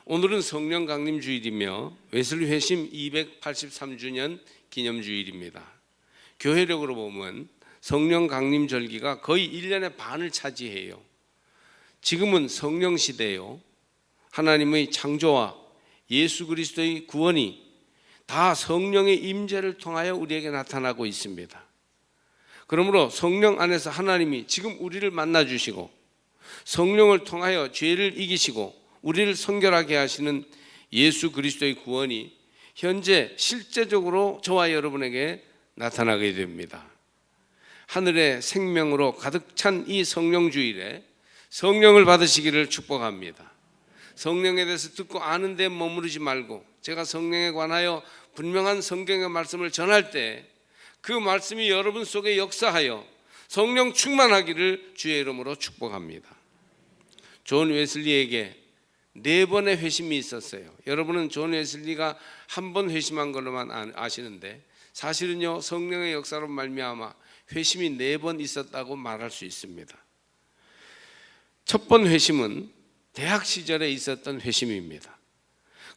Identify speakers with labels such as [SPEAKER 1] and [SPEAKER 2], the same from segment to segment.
[SPEAKER 1] 오늘은 성령 강림 주일이며 웨슬리 회심 283주년 기념주일입니다. 교회력으로 보면 성령 강림 절기가 거의 1년의 반을 차지해요. 지금은 성령 시대요. 하나님의 창조와 예수 그리스도의 구원이 다 성령의 임재를 통하여 우리에게 나타나고 있습니다. 그러므로 성령 안에서 하나님이 지금 우리를 만나 주시고 성령을 통하여 죄를 이기시고 우리를 성결하게 하시는 예수 그리스도의 구원이 현재 실제적으로 저와 여러분에게 나타나게 됩니다. 하늘의 생명으로 가득 찬 이 성령주일에 성령을 받으시기를 축복합니다. 성령에 대해서 듣고 아는 데 머무르지 말고 제가 성령에 관하여 분명한 성경의 말씀을 전할 때 그 말씀이 여러분 속에 역사하여 성령 충만하기를 주의 이름으로 축복합니다. 존 웨슬리에게 4번의 회심이 있었어요. 여러분은 존 웨슬리가 한 번 회심한 걸로만 아시는데 사실은요, 성령의 역사로 말미암아 회심이 4번 있었다고 말할 수 있습니다. 첫 번 회심은 대학 시절에 있었던 회심입니다.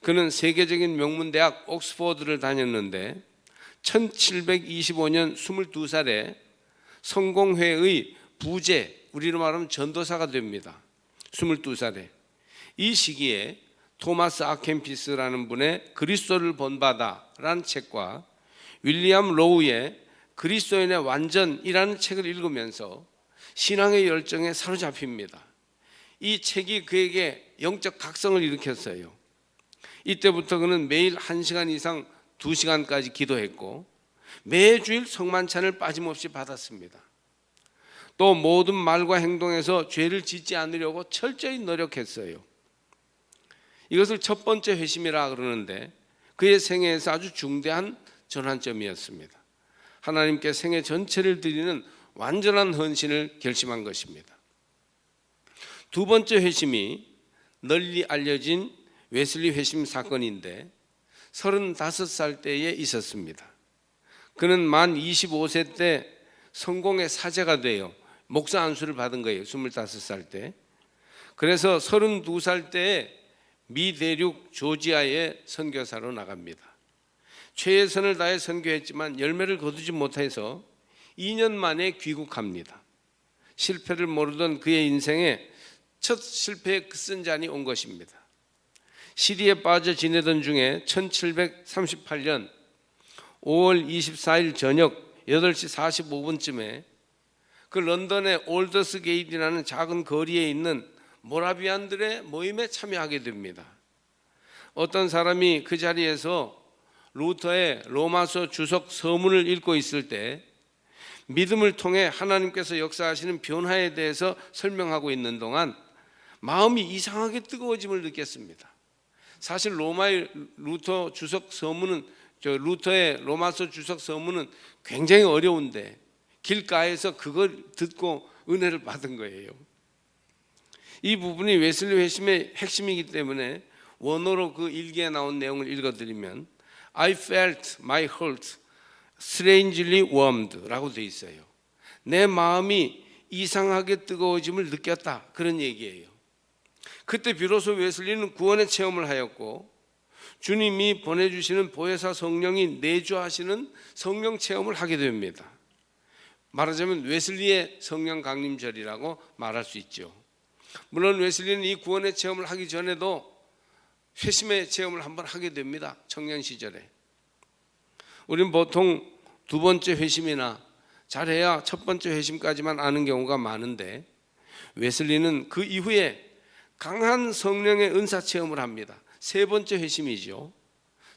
[SPEAKER 1] 그는 세계적인 명문대학 옥스퍼드를 다녔는데 1725년 22살에 성공회의 부제, 우리로 말하면 전도사가 됩니다. 22살에. 이 시기에 토마스 아켄피스라는 분의 그리스도를 본받아라는 책과 윌리엄 로우의 그리스도인의 완전이라는 책을 읽으면서 신앙의 열정에 사로잡힙니다. 이 책이 그에게 영적 각성을 일으켰어요. 이때부터 그는 매일 1시간 이상 2시간까지 기도했고 매주일 성만찬을 빠짐없이 받았습니다. 또 모든 말과 행동에서 죄를 짓지 않으려고 철저히 노력했어요. 이것을 첫 번째 회심이라 그러는데 그의 생애에서 아주 중대한 전환점이었습니다. 하나님께 생애 전체를 드리는 완전한 헌신을 결심한 것입니다. 두 번째 회심이 널리 알려진 웨슬리 회심 사건인데 35살 때에 있었습니다. 그는 만 25세 때 성공의 사제가 되어 목사 안수를 받은 거예요. 25살 때. 그래서 32살 때에 미 대륙 조지아에 선교사로 나갑니다. 최선을 다해 선교했지만 열매를 거두지 못해서 2년 만에 귀국합니다. 실패를 모르던 그의 인생에 첫 실패의 끝선잔이 온 것입니다. 시리에 빠져 지내던 중에 1738년 5월 24일 저녁 8시 45분쯤에 그 런던의 올더스 게이트라는 작은 거리에 있는 모라비안들의 모임에 참여하게 됩니다. 어떤 사람이 그 자리에서 루터의 로마서 주석 서문을 읽고 있을 때 믿음을 통해 하나님께서 역사하시는 변화에 대해서 설명하고 있는 동안 마음이 이상하게 뜨거워짐을 느꼈습니다. 사실 로마의 루터 주석 서문은 루터의 로마서 주석 서문은 굉장히 어려운데 길가에서 그걸 듣고 은혜를 받은 거예요. 이 부분이 웨슬리 회심의 핵심이기 때문에 원어로 그 일기에 나온 내용을 읽어드리면 I felt my heart strangely warmed 라고 되어 있어요. 내 마음이 이상하게 뜨거워짐을 느꼈다, 그런 얘기예요. 그때 비로소 웨슬리는 구원의 체험을 하였고 주님이 보내주시는 보혜사 성령이 내주하시는 성령 체험을 하게 됩니다. 말하자면 웨슬리의 성령 강림절이라고 말할 수 있죠. 물론 웨슬리는 이 구원의 체험을 하기 전에도 회심의 체험을 한번 하게 됩니다. 청년 시절에. 우리는 보통 두 번째 회심이나 잘해야 첫 번째 회심까지만 아는 경우가 많은데 웨슬리는 그 이후에 강한 성령의 은사 체험을 합니다. 세 번째 회심이죠.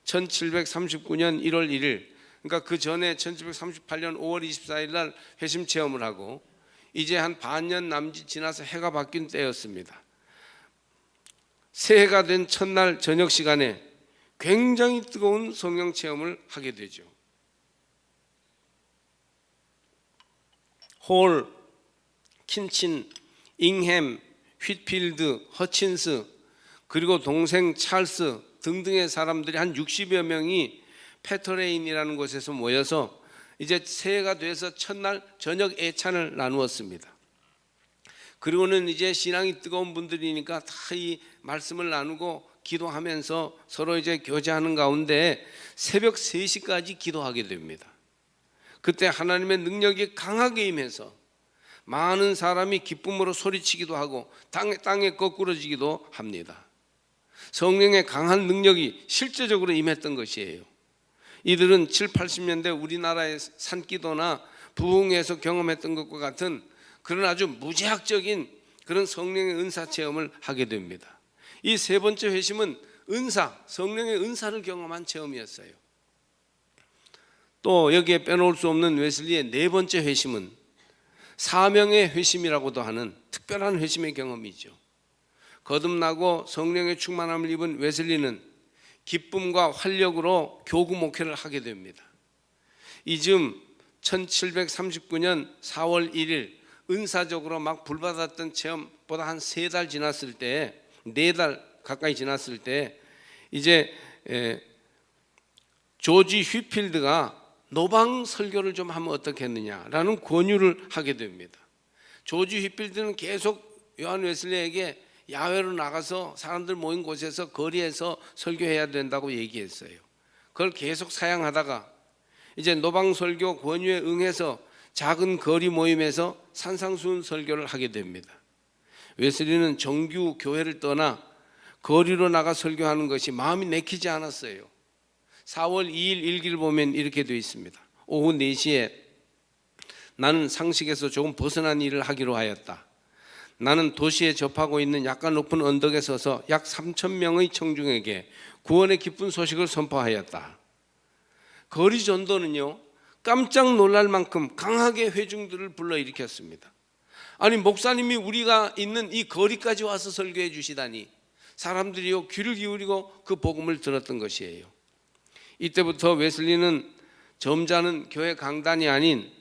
[SPEAKER 1] 1739년 1월 1일, 그러니까 그 전에 1738년 5월 24일 날 회심 체험을 하고 이제 한 반년 남짓 지나서 해가 바뀐 때였습니다. 새해가 된 첫날 저녁 시간에 굉장히 뜨거운 성령 체험을 하게 되죠. 홀, 킨친, 잉햄, 휘필드, 허친스, 그리고 동생 찰스 등등의 사람들이 한 60여 명이 페터레인이라는 곳에서 모여서 이제 새해가 돼서 첫날 저녁 애찬을 나누었습니다. 그리고는 이제 신앙이 뜨거운 분들이니까 다 이 말씀을 나누고 기도하면서 서로 이제 교제하는 가운데 새벽 3시까지 기도하게 됩니다. 그때 하나님의 능력이 강하게 임해서 많은 사람이 기쁨으로 소리치기도 하고 땅에 거꾸러지기도 합니다. 성령의 강한 능력이 실제적으로 임했던 것이에요. 이들은 7, 80년대 우리나라의 산기도나 부흥회에서 경험했던 것과 같은 그런 아주 무제약적인 그런 성령의 은사 체험을 하게 됩니다. 이 세 번째 회심은 성령의 은사를 경험한 체험이었어요. 또 여기에 빼놓을 수 없는 웨슬리의 네 번째 회심은 사명의 회심이라고도 하는 특별한 회심의 경험이죠. 거듭나고 성령의 충만함을 입은 웨슬리는 기쁨과 활력으로 교구 목회를 하게 됩니다. 이즈음 1739년 4월 1일 은사적으로 막 불받았던 체험보다 한 3달 지났을 때, 4달 가까이 지났을 때 이제 조지 휘필드가 노방 설교를 좀 하면 어떻겠느냐라는 권유를 하게 됩니다. 조지 휘필드는 계속 요한 웨슬리에게 야외로 나가서 사람들 모인 곳에서 거리에서 설교해야 된다고 얘기했어요. 그걸 계속 사양하다가 이제 노방 설교 권유에 응해서 작은 거리 모임에서 산상수훈 설교를 하게 됩니다. 웨슬리는 정규 교회를 떠나 거리로 나가 설교하는 것이 마음이 내키지 않았어요. 4월 2일 일기를 보면 이렇게 되어 있습니다. 오후 4시에 나는 상식에서 조금 벗어난 일을 하기로 하였다. 나는 도시에 접하고 있는 약간 높은 언덕에 서서 약 3,000명의 청중에게 구원의 기쁜 소식을 선포하였다. 거리 전도는요, 깜짝 놀랄 만큼 강하게 회중들을 불러일으켰습니다. 아니, 목사님이 우리가 있는 이 거리까지 와서 설교해 주시다니 사람들이요 귀를 기울이고 그 복음을 들었던 것이에요. 이때부터 웨슬리는 점잖은 교회 강단이 아닌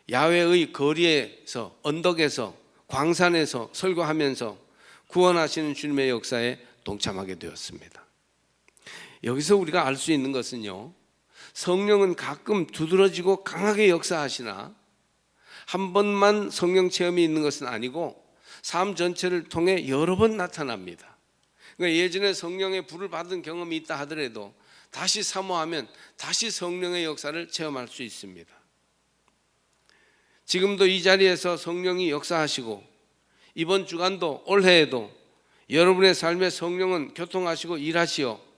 [SPEAKER 1] 야외의 거리에서, 언덕에서, 광산에서 설교하면서 구원하시는 주님의 역사에 동참하게 되었습니다. 여기서 우리가 알 수 있는 것은요, 성령은 가끔 두드러지고 강하게 역사하시나 한 번만 성령 체험이 있는 것은 아니고 삶 전체를 통해 여러 번 나타납니다. 그러니까 예전에 성령의 불을 받은 경험이 있다 하더라도 다시 사모하면 다시 성령의 역사를 체험할 수 있습니다. 지금도 이 자리에서 성령이 역사하시고 이번 주간도 올해에도 여러분의 삶에 성령은 교통하시고 일하시어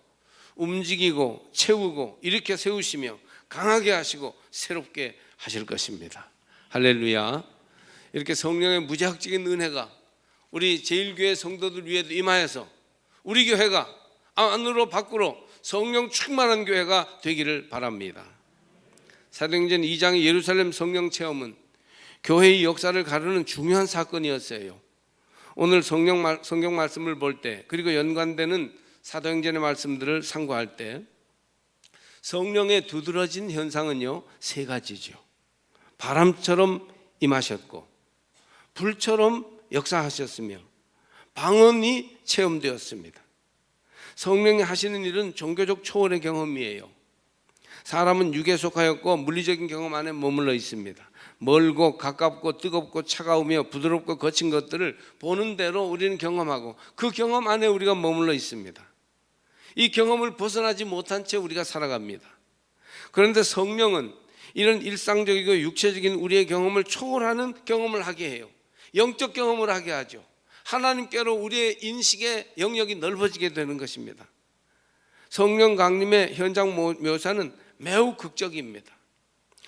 [SPEAKER 1] 움직이고 채우고 일으켜 세우시며 강하게 하시고 새롭게 하실 것입니다. 할렐루야. 이렇게 성령의 무제한적인 은혜가 우리 제일교회 성도들 위에도 임하여서 우리 교회가 안으로 밖으로 성령 충만한 교회가 되기를 바랍니다. 사도행전 2장의 예루살렘 성령 체험은 교회의 역사를 가르는 중요한 사건이었어요. 오늘 성경 말씀을 볼 때, 그리고 연관되는 사도행전의 말씀들을 상고할 때 성령의 두드러진 현상은요 3가지죠. 바람처럼 임하셨고, 불처럼 역사하셨으며, 방언이 체험되었습니다. 성령이 하시는 일은 종교적 초월의 경험이에요. 사람은 육에 속하였고 물리적인 경험 안에 머물러 있습니다. 멀고 가깝고 뜨겁고 차가우며 부드럽고 거친 것들을 보는 대로 우리는 경험하고 그 경험 안에 우리가 머물러 있습니다. 이 경험을 벗어나지 못한 채 우리가 살아갑니다. 그런데 성령은 이런 일상적이고 육체적인 우리의 경험을 초월하는 경험을 하게 해요. 영적 경험을 하게 하죠. 하나님께로 우리의 인식의 영역이 넓어지게 되는 것입니다. 성령 강림의 현장 묘사는 매우 극적입니다.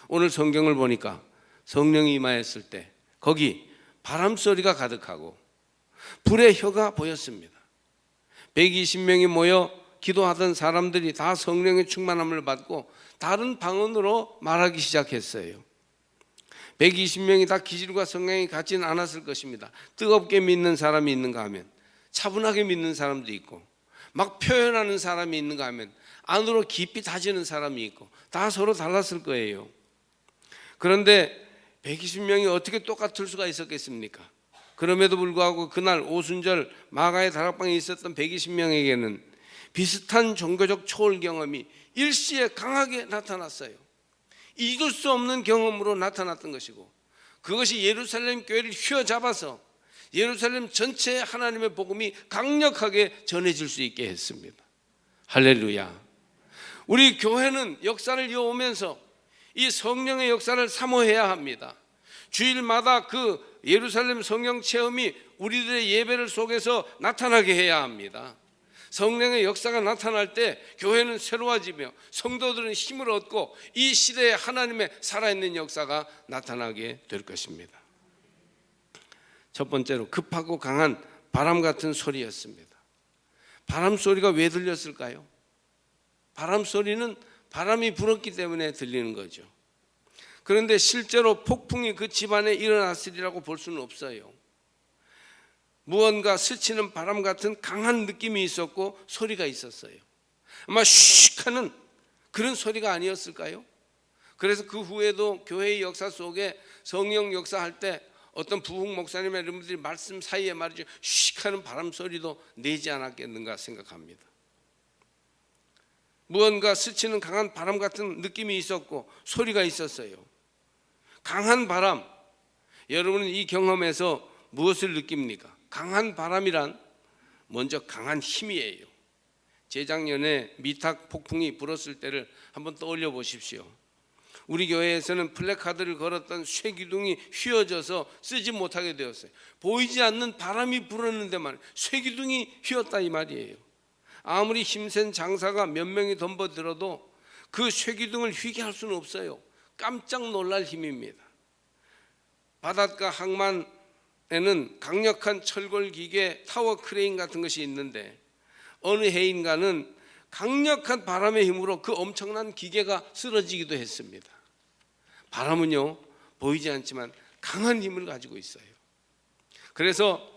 [SPEAKER 1] 오늘 성경을 보니까 성령이 임하였을 때 거기 바람소리가 가득하고 불의 혀가 보였습니다. 120명이 모여 기도하던 사람들이 다 성령의 충만함을 받고 다른 방언으로 말하기 시작했어요. 120명이 다 기질과 성향이 같지는 않았을 것입니다. 뜨겁게 믿는 사람이 있는가 하면 차분하게 믿는 사람도 있고, 막 표현하는 사람이 있는가 하면 안으로 깊이 다지는 사람이 있고, 다 서로 달랐을 거예요. 그런데 120명이 어떻게 똑같을 수가 있었겠습니까? 그럼에도 불구하고 그날 오순절 마가의 다락방에 있었던 120명에게는 비슷한 종교적 초월 경험이 일시에 강하게 나타났어요. 잊을 수 없는 경험으로 나타났던 것이고, 그것이 예루살렘 교회를 휘어잡아서 예루살렘 전체에 하나님의 복음이 강력하게 전해질 수 있게 했습니다. 할렐루야. 우리 교회는 역사를 이어오면서 이 성령의 역사를 사모해야 합니다. 주일마다 그 예루살렘 성령 체험이 우리들의 예배를 속에서 나타나게 해야 합니다. 성령의 역사가 나타날 때 교회는 새로워지며 성도들은 힘을 얻고 이 시대에 하나님의 살아있는 역사가 나타나게 될 것입니다. 첫 번째로 급하고 강한 바람 같은 소리였습니다. 바람 소리가 왜 들렸을까요? 바람 소리는 바람이 불었기 때문에 들리는 거죠. 그런데 실제로 폭풍이 그 집안에 일어났으리라고 볼 수는 없어요. 무언가 스치는 바람 같은 강한 느낌이 있었고 소리가 있었어요. 아마 슉 하는 그런 소리가 아니었을까요? 그래서 그 후에도 교회의 역사 속에 성령 역사할 때 어떤 부흥 목사님의 여러분들이 말씀 사이에 말이죠, 슉 하는 바람 소리도 내지 않았겠는가 생각합니다. 무언가 스치는 강한 바람 같은 느낌이 있었고 소리가 있었어요. 강한 바람, 여러분은 이 경험에서 무엇을 느낍니까? 강한 바람이란 먼저 강한 힘이에요. 재작년에 미탁 폭풍이 불었을 때를 한번 떠올려 보십시오. 우리 교회에서는 플래카드를 걸었던 쇠기둥이 휘어져서 쓰지 못하게 되었어요. 보이지 않는 바람이 불었는데만 쇠기둥이 휘었다 이 말이에요. 아무리 힘센 장사가 몇 명이 덤벼들어도 그 쇠기둥을 휘게 할 수는 없어요. 깜짝 놀랄 힘입니다. 바닷가 항만에는 강력한 철골 기계 타워 크레인 같은 것이 있는데 어느 해인가는 강력한 바람의 힘으로 그 엄청난 기계가 쓰러지기도 했습니다. 바람은요, 보이지 않지만 강한 힘을 가지고 있어요. 그래서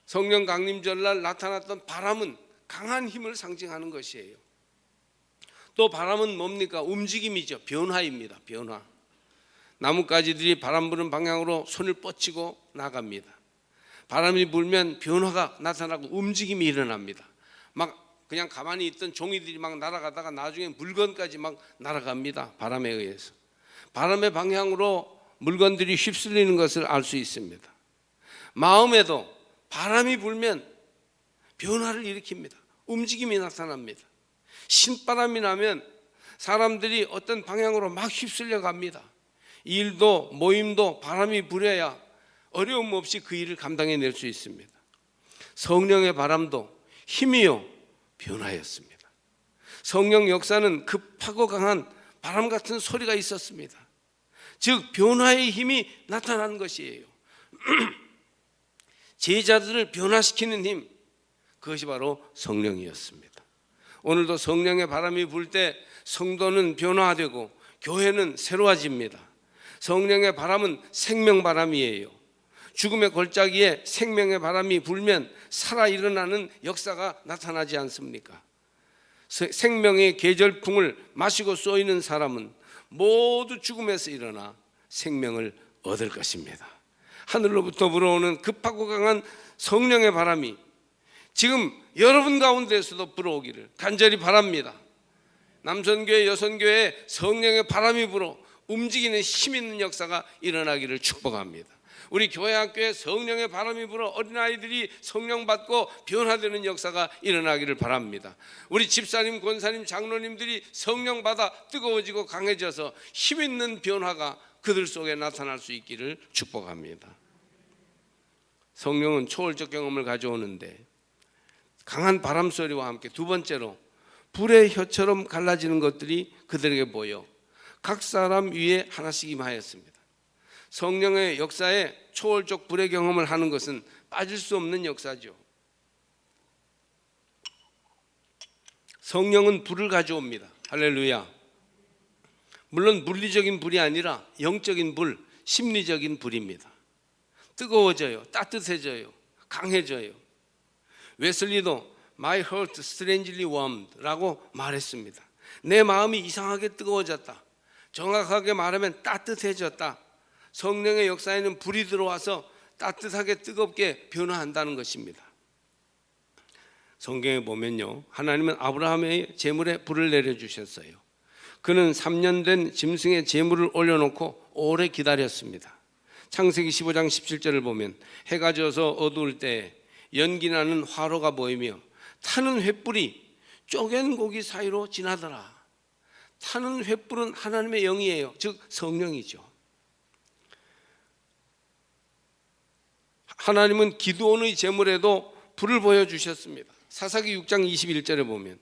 [SPEAKER 1] 성령 강림절날 나타났던 바람은 강한 힘을 상징하는 것이에요. 또 바람은 뭡니까? 움직임이죠. 변화입니다. 변화. 나뭇가지들이 바람 부는 방향으로 손을 뻗치고 나갑니다. 바람이 불면 변화가 나타나고 움직임이 일어납니다. 막 그냥 가만히 있던 종이들이 막 날아가다가 나중에 물건까지 막 날아갑니다. 바람에 의해서. 바람의 방향으로 물건들이 휩쓸리는 것을 알 수 있습니다. 마음에도 바람이 불면 변화를 일으킵니다. 움직임이 나타납니다. 신바람이 나면 사람들이 어떤 방향으로 막 휩쓸려 갑니다. 일도 모임도 바람이 불어야 어려움 없이 그 일을 감당해낼 수 있습니다. 성령의 바람도 힘이요 변화였습니다. 성령 역사는 급하고 강한 바람 같은 소리가 있었습니다. 즉 변화의 힘이 나타난 것이에요. 제자들을 변화시키는 힘, 그것이 바로 성령이었습니다. 오늘도 성령의 바람이 불 때 성도는 변화되고 교회는 새로워집니다. 성령의 바람은 생명바람이에요. 죽음의 골짜기에 생명의 바람이 불면 살아 일어나는 역사가 나타나지 않습니까? 생명의 계절풍을 마시고 쏘이는 사람은 모두 죽음에서 일어나 생명을 얻을 것입니다. 하늘로부터 불어오는 급하고 강한 성령의 바람이 지금 여러분 가운데에서도 불어오기를 간절히 바랍니다. 남선교회, 여선교회에 성령의 바람이 불어 움직이는 힘 있는 역사가 일어나기를 축복합니다. 우리 교회 학교에 성령의 바람이 불어 어린아이들이 성령 받고 변화되는 역사가 일어나기를 바랍니다. 우리 집사님, 권사님, 장로님들이 성령 받아 뜨거워지고 강해져서 힘 있는 변화가 그들 속에 나타날 수 있기를 축복합니다. 성령은 초월적 경험을 가져오는데 강한 바람 소리와 함께 두 번째로 불의 혀처럼 갈라지는 것들이 그들에게 보여 각 사람 위에 하나씩 임하였습니다. 성령의 역사에 초월적 불의 경험을 하는 것은 빠질 수 없는 역사죠. 성령은 불을 가져옵니다. 할렐루야. 물론 물리적인 불이 아니라 영적인 불, 심리적인 불입니다. 뜨거워져요, 따뜻해져요, 강해져요. 웨슬리도 My heart strangely warmed 라고 말했습니다. 내 마음이 이상하게 뜨거워졌다. 정확하게 말하면 따뜻해졌다. 성령의 역사에는 불이 들어와서 따뜻하게 뜨겁게 변화한다는 것입니다. 성경에 보면요, 하나님은 아브라함의 제물에 불을 내려주셨어요. 그는 3년 된 짐승의 제물을 올려놓고 오래 기다렸습니다. 창세기 15장 17절을 보면 해가 져서 어두울 때 연기나는 화로가 보이며 타는 횃불이 쪼갠 고기 사이로 지나더라. 타는 횃불은 하나님의 영이에요. 즉 성령이죠. 하나님은 기드온의 제물에도 불을 보여주셨습니다. 사사기 6장 21절에 보면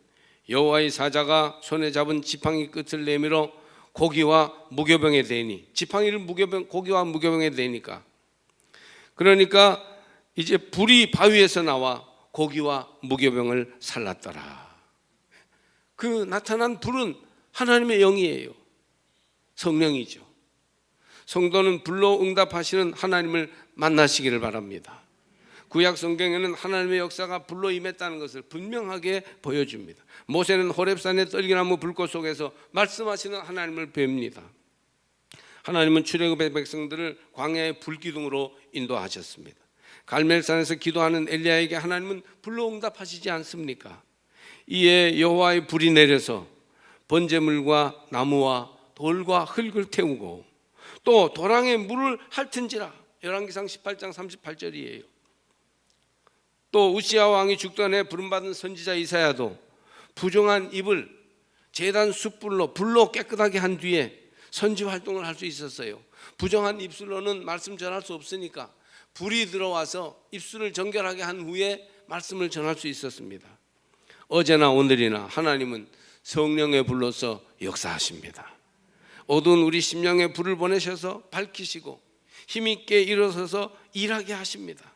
[SPEAKER 1] 여호와의 사자가 손에 잡은 지팡이 끝을 내밀어 고기와 무교병에 대니, 지팡이를 고기와 무교병에 대니까, 그러니까 이제 불이 바위에서 나와 고기와 무교병을 살랐더라. 그 나타난 불은 하나님의 영이에요. 성령이죠. 성도는 불로 응답하시는 하나님을 만나시기를 바랍니다. 구약 성경에는 하나님의 역사가 불로 임했다는 것을 분명하게 보여줍니다. 모세는 호렙산의 떨기나무 불꽃 속에서 말씀하시는 하나님을 뵙니다. 하나님은 출애굽의 백성들을 광야의 불기둥으로 인도하셨습니다. 갈멜산에서 기도하는 엘리야에게 하나님은 불로 응답하시지 않습니까? 이에 여호와의 불이 내려서 번제물과 나무와 돌과 흙을 태우고 또 도랑에 물을 핥은지라. 열왕기상 18장 38절이에요. 또 우시야 왕이 죽던 해 부름받은 선지자 이사야도 부정한 입을 제단 숯불로 불로 깨끗하게 한 뒤에 선지 활동을 할 수 있었어요. 부정한 입술로는 말씀 전할 수 없으니까 불이 들어와서 입술을 정결하게 한 후에 말씀을 전할 수 있었습니다. 어제나 오늘이나 하나님은 성령의 불로서 역사하십니다. 어두운 우리 심령에 불을 보내셔서 밝히시고 힘있게 일어서서 일하게 하십니다.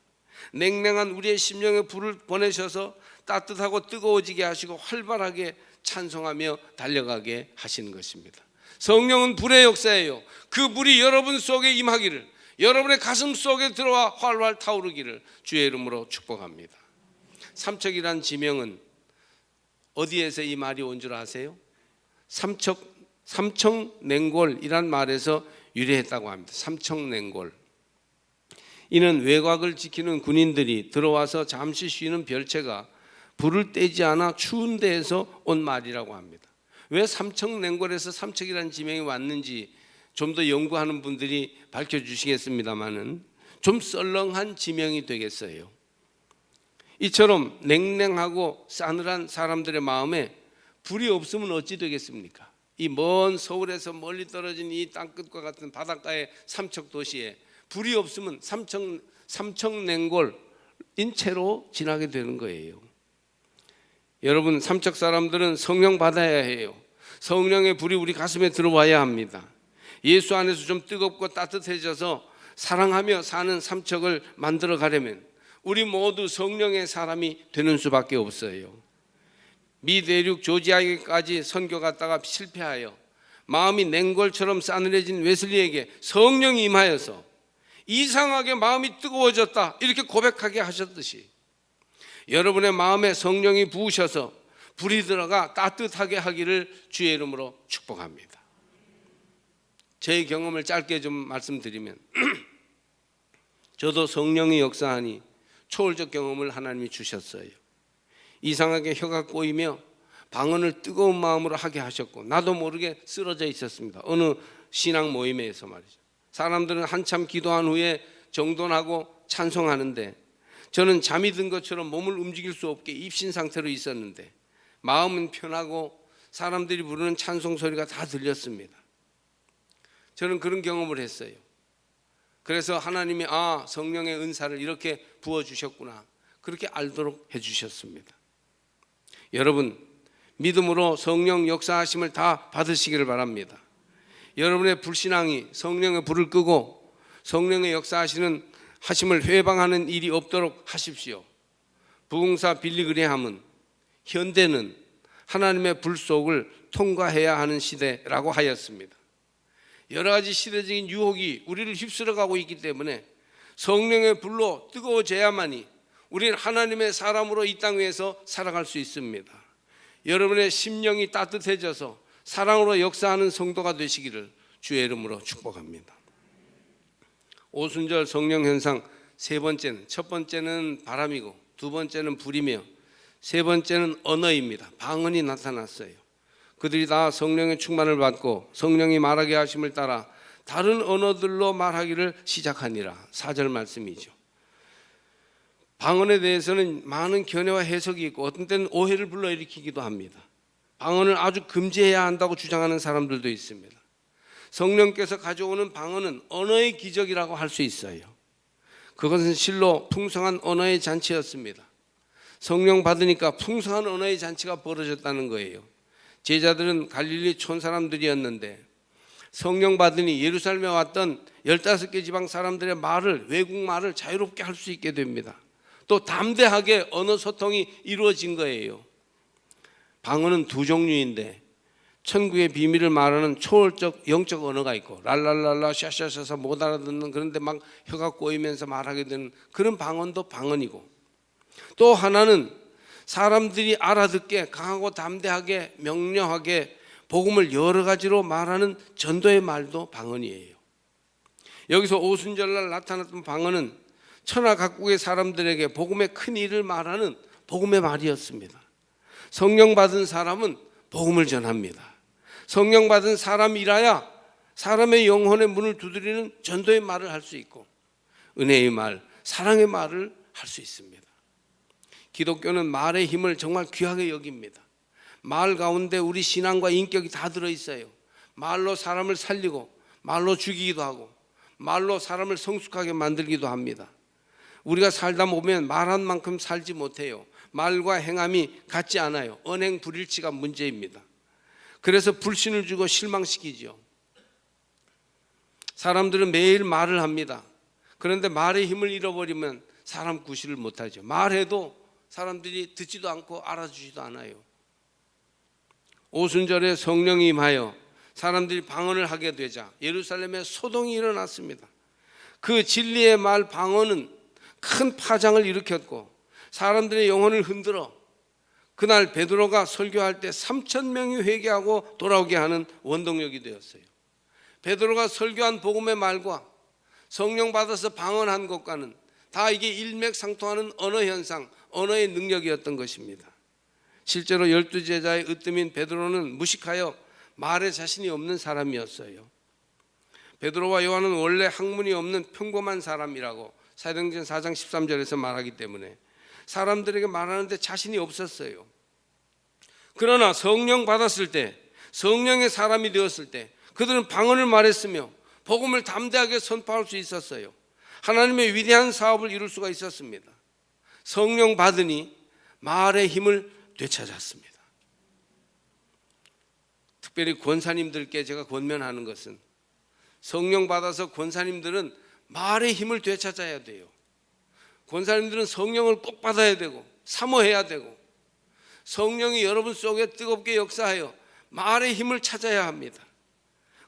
[SPEAKER 1] 냉랭한 우리의 심령에 불을 보내셔서 따뜻하고 뜨거워지게 하시고 활발하게 찬송하며 달려가게 하시는 것입니다. 성령은 불의 역사예요. 그 불이 여러분 속에 임하기를, 여러분의 가슴 속에 들어와 활활 타오르기를 주의 이름으로 축복합니다. 삼척이란 지명은 어디에서 이 말이 온 줄 아세요? 삼척냉골이란 말에서 유래했다고 합니다. 삼척냉골. 이는 외곽을 지키는 군인들이 들어와서 잠시 쉬는 별채가 불을 떼지 않아 추운 데에서 온 말이라고 합니다. 왜 삼척냉골에서 삼척이라는 지명이 왔는지 좀 더 연구하는 분들이 밝혀주시겠습니다마는 좀 썰렁한 지명이 되겠어요. 이처럼 냉랭하고 싸늘한 사람들의 마음에 불이 없으면 어찌 되겠습니까? 이 먼 서울에서 멀리 떨어진 이 땅끝과 같은 바닷가의 삼척 도시에 불이 없으면 삼척냉골인 채로 지나게 되는 거예요. 여러분, 삼척 사람들은 성령 받아야 해요. 성령의 불이 우리 가슴에 들어와야 합니다. 예수 안에서 좀 뜨겁고 따뜻해져서 사랑하며 사는 삼척을 만들어 가려면 우리 모두 성령의 사람이 되는 수밖에 없어요. 미 대륙 조지아에까지 선교 갔다가 실패하여 마음이 냉골처럼 싸늘해진 웨슬리에게 성령이 임하여서 이상하게 마음이 뜨거워졌다 이렇게 고백하게 하셨듯이 여러분의 마음에 성령이 부으셔서 불이 들어가 따뜻하게 하기를 주의 이름으로 축복합니다. 제 경험을 짧게 좀 말씀드리면 저도 성령이 역사하니 초월적 경험을 하나님이 주셨어요. 이상하게 혀가 꼬이며 방언을 뜨거운 마음으로 하게 하셨고 나도 모르게 쓰러져 있었습니다. 어느 신앙 모임에서 말이죠. 사람들은 한참 기도한 후에 정돈하고 찬송하는데 저는 잠이 든 것처럼 몸을 움직일 수 없게 입신 상태로 있었는데 마음은 편하고 사람들이 부르는 찬송 소리가 다 들렸습니다. 저는 그런 경험을 했어요. 그래서 하나님이 성령의 은사를 이렇게 부어주셨구나 그렇게 알도록 해주셨습니다. 여러분, 믿음으로 성령 역사하심을 다 받으시기를 바랍니다. 여러분의 불신앙이 성령의 불을 끄고 성령의 역사하시는 하심을 회방하는 일이 없도록 하십시오. 부흥사 빌리그레함은 현대는 하나님의 불 속을 통과해야 하는 시대라고 하였습니다. 여러 가지 시대적인 유혹이 우리를 휩쓸어가고 있기 때문에 성령의 불로 뜨거워져야만이 우리는 하나님의 사람으로 이 땅 위에서 살아갈 수 있습니다. 여러분의 심령이 따뜻해져서 사랑으로 역사하는 성도가 되시기를 주의 이름으로 축복합니다. 오순절 성령 현상 세 번째는, 첫 번째는 바람이고 두 번째는 불이며 세 번째는 언어입니다. 방언이 나타났어요. 그들이 다 성령의 충만을 받고 성령이 말하게 하심을 따라 다른 언어들로 말하기를 시작하니라. 4절 말씀이죠. 방언에 대해서는 많은 견해와 해석이 있고 어떤 때는 오해를 불러일으키기도 합니다. 방언을 아주 금지해야 한다고 주장하는 사람들도 있습니다. 성령께서 가져오는 방언은 언어의 기적이라고 할 수 있어요. 그것은 실로 풍성한 언어의 잔치였습니다. 성령 받으니까 풍성한 언어의 잔치가 벌어졌다는 거예요. 제자들은 갈릴리 촌 사람들이었는데 성령 받으니 예루살렘에 왔던 15개 지방 사람들의 말을, 외국 말을 자유롭게 할 수 있게 됩니다. 또 담대하게 언어 소통이 이루어진 거예요. 방언은 두 종류인데 천국의 비밀을 말하는 초월적 영적 언어가 있고 랄랄랄라 샤샤샤샤 못 알아듣는, 그런데 막 혀가 꼬이면서 말하게 되는 그런 방언도 방언이고, 또 하나는 사람들이 알아듣게 강하고 담대하게 명료하게 복음을 여러 가지로 말하는 전도의 말도 방언이에요. 여기서 오순절날 나타났던 방언은 천하 각국의 사람들에게 복음의 큰 일을 말하는 복음의 말이었습니다. 성령 받은 사람은 복음을 전합니다. 성령 받은 사람이라야 사람의 영혼의 문을 두드리는 전도의 말을 할 수 있고 은혜의 말, 사랑의 말을 할 수 있습니다. 기독교는 말의 힘을 정말 귀하게 여깁니다. 말 가운데 우리 신앙과 인격이 다 들어있어요. 말로 사람을 살리고 말로 죽이기도 하고 말로 사람을 성숙하게 만들기도 합니다. 우리가 살다 보면 말한 만큼 살지 못해요. 말과 행함이 같지 않아요. 언행 불일치가 문제입니다. 그래서 불신을 주고 실망시키죠. 사람들은 매일 말을 합니다. 그런데 말의 힘을 잃어버리면 사람 구실을 못하죠. 말해도 사람들이 듣지도 않고 알아주지도 않아요. 오순절에 성령이 임하여 사람들이 방언을 하게 되자 예루살렘에 소동이 일어났습니다. 그 진리의 말 방언은 큰 파장을 일으켰고 사람들의 영혼을 흔들어 그날 베드로가 설교할 때 3,000명이 회개하고 돌아오게 하는 원동력이 되었어요. 베드로가 설교한 복음의 말과 성령 받아서 방언한 것과는 다 이게 일맥상통하는 언어 현상, 언어의 능력이었던 것입니다. 실제로 12제자의 으뜸인 베드로는 무식하여 말에 자신이 없는 사람이었어요. 베드로와 요한은 원래 학문이 없는 평범한 사람이라고 사도행전 4장 13절에서 말하기 때문에 사람들에게 말하는데 자신이 없었어요. 그러나 성령 받았을 때, 성령의 사람이 되었을 때 그들은 방언을 말했으며 복음을 담대하게 선포할 수 있었어요. 하나님의 위대한 사업을 이룰 수가 있었습니다. 성령 받으니 말의 힘을 되찾았습니다. 특별히 권사님들께 제가 권면하는 것은 성령 받아서 권사님들은 말의 힘을 되찾아야 돼요. 권사님들은 성령을 꼭 받아야 되고 사모해야 되고 성령이 여러분 속에 뜨겁게 역사하여 말의 힘을 찾아야 합니다.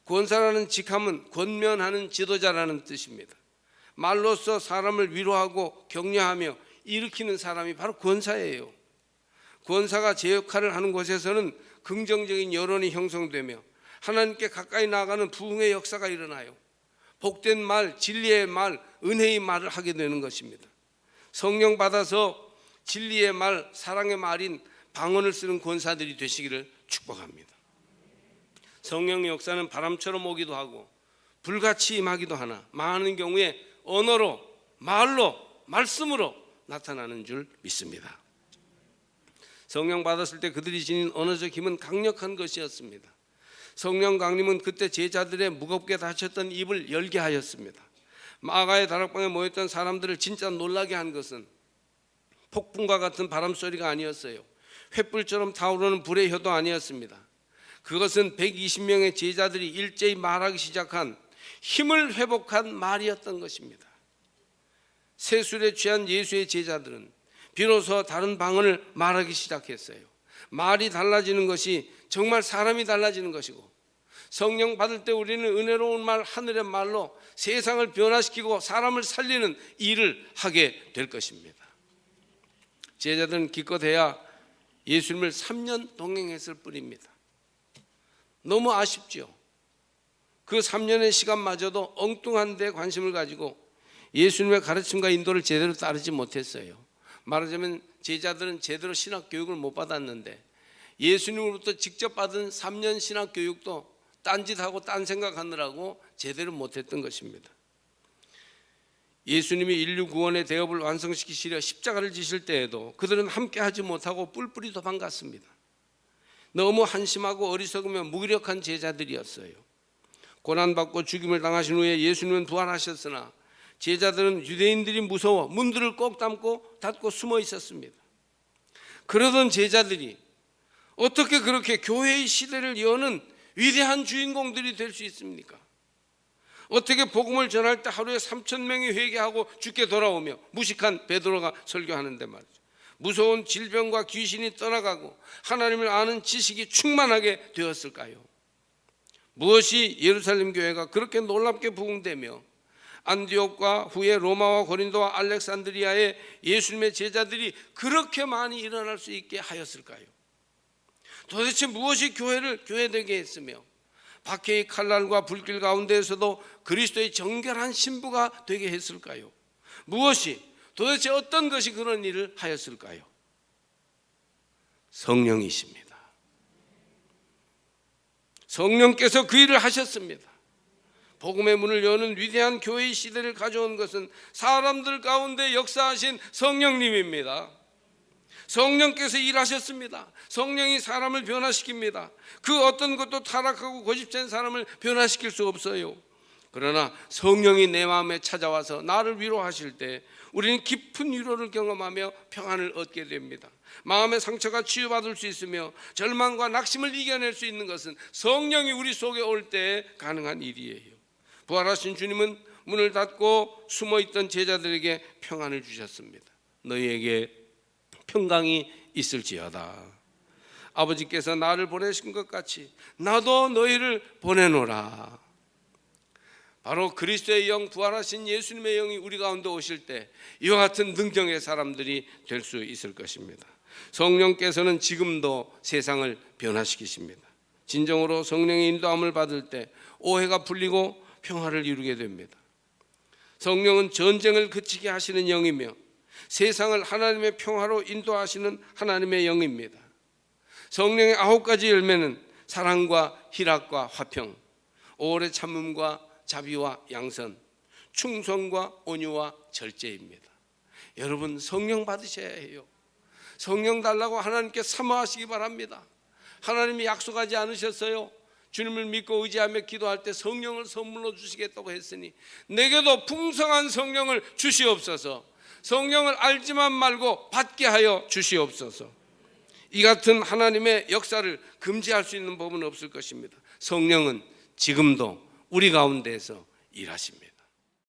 [SPEAKER 1] 권사라는 직함은 권면하는 지도자라는 뜻입니다. 말로써 사람을 위로하고 격려하며 일으키는 사람이 바로 권사예요. 권사가 제 역할을 하는 곳에서는 긍정적인 여론이 형성되며 하나님께 가까이 나아가는 부흥의 역사가 일어나요. 복된 말, 진리의 말, 은혜의 말을 하게 되는 것입니다. 성령 받아서 진리의 말, 사랑의 말인 방언을 쓰는 권사들이 되시기를 축복합니다. 성령의 역사는 바람처럼 오기도 하고 불같이 임하기도 하나 많은 경우에 언어로, 말로, 말씀으로 나타나는 줄 믿습니다. 성령 받았을 때 그들이 지닌 언어적 힘은 강력한 것이었습니다. 성령 강림은 그때 제자들의 무겁게 닫혔던 입을 열게 하였습니다. 마가의 다락방에 모였던 사람들을 진짜 놀라게 한 것은 폭풍과 같은 바람소리가 아니었어요. 횃불처럼 타오르는 불의 혀도 아니었습니다. 그것은 120명의 제자들이 일제히 말하기 시작한 힘을 회복한 말이었던 것입니다. 세술에 취한 예수의 제자들은 비로소 다른 방언을 말하기 시작했어요. 말이 달라지는 것이 정말 사람이 달라지는 것이고 성령 받을 때 우리는 은혜로운 말, 하늘의 말로 세상을 변화시키고 사람을 살리는 일을 하게 될 것입니다. 제자들은 기껏해야 예수님을 3년 동행했을 뿐입니다. 너무 아쉽죠. 그 3년의 시간마저도 엉뚱한 데 관심을 가지고 예수님의 가르침과 인도를 제대로 따르지 못했어요. 말하자면 제자들은 제대로 신학 교육을 못 받았는데 예수님으로부터 직접 받은 3년 신학 교육도 딴짓하고 딴 생각하느라고 제대로 못했던 것입니다. 예수님이 인류 구원의 대업을 완성시키시려 십자가를 지실 때에도 그들은 함께하지 못하고 뿔뿔이 도망갔습니다. 너무 한심하고 어리석으며 무기력한 제자들이었어요. 고난받고 죽임을 당하신 후에 예수님은 부활하셨으나 제자들은 유대인들이 무서워 문들을 꼭 닫고 숨어 있었습니다. 그러던 제자들이 어떻게 그렇게 교회의 시대를 여는 위대한 주인공들이 될 수 있습니까? 어떻게 복음을 전할 때 하루에 3,000명이 회개하고 죽게 돌아오며 무식한 베드로가 설교하는데 말이죠. 무서운 질병과 귀신이 떠나가고 하나님을 아는 지식이 충만하게 되었을까요? 무엇이 예루살렘 교회가 그렇게 놀랍게 부흥되며 안디옥과 후에 로마와 고린도와 알렉산드리아의 예수님의 제자들이 그렇게 많이 일어날 수 있게 하였을까요? 도대체 무엇이 교회를 교회되게 했으며 박해의 칼날과 불길 가운데에서도 그리스도의 정결한 신부가 되게 했을까요? 무엇이, 도대체 어떤 것이 그런 일을 하였을까요? 성령이십니다. 성령께서 그 일을 하셨습니다. 복음의 문을 여는 위대한 교회의 시대를 가져온 것은 사람들 가운데 역사하신 성령님입니다. 성령께서 일하셨습니다. 성령이 사람을 변화시킵니다. 그 어떤 것도 타락하고 고집센 사람을 변화시킬 수 없어요. 그러나 성령이 내 마음에 찾아와서 나를 위로하실 때 우리는 깊은 위로를 경험하며 평안을 얻게 됩니다. 마음의 상처가 치유받을 수 있으며 절망과 낙심을 이겨낼 수 있는 것은 성령이 우리 속에 올 때 가능한 일이에요. 부활하신 주님은 문을 닫고 숨어있던 제자들에게 평안을 주셨습니다. 너희에게 평강이 있을지어다. 아버지께서 나를 보내신 것 같이 나도 너희를 보내노라. 바로 그리스도의 영, 부활하신 예수님의 영이 우리 가운데 오실 때 이와 같은 능력의 사람들이 될 수 있을 것입니다. 성령께서는 지금도 세상을 변화시키십니다. 진정으로 성령의 인도함을 받을 때 오해가 풀리고 평화를 이루게 됩니다. 성령은 전쟁을 그치게 하시는 영이며 세상을 하나님의 평화로 인도하시는 하나님의 영입니다. 성령의 9가지 열매는 사랑과 희락과 화평, 오래 참음과 자비와 양선, 충성과 온유와 절제입니다. 여러분, 성령 받으셔야 해요. 성령 달라고 하나님께 사모하시기 바랍니다. 하나님이 약속하지 않으셨어요? 주님을 믿고 의지하며 기도할 때 성령을 선물로 주시겠다고 했으니 내게도 풍성한 성령을 주시옵소서. 성령을 알지만 말고 받게 하여 주시옵소서. 이 같은 하나님의 역사를 금지할 수 있는 법은 없을 것입니다. 성령은 지금도 우리 가운데에서 일하십니다.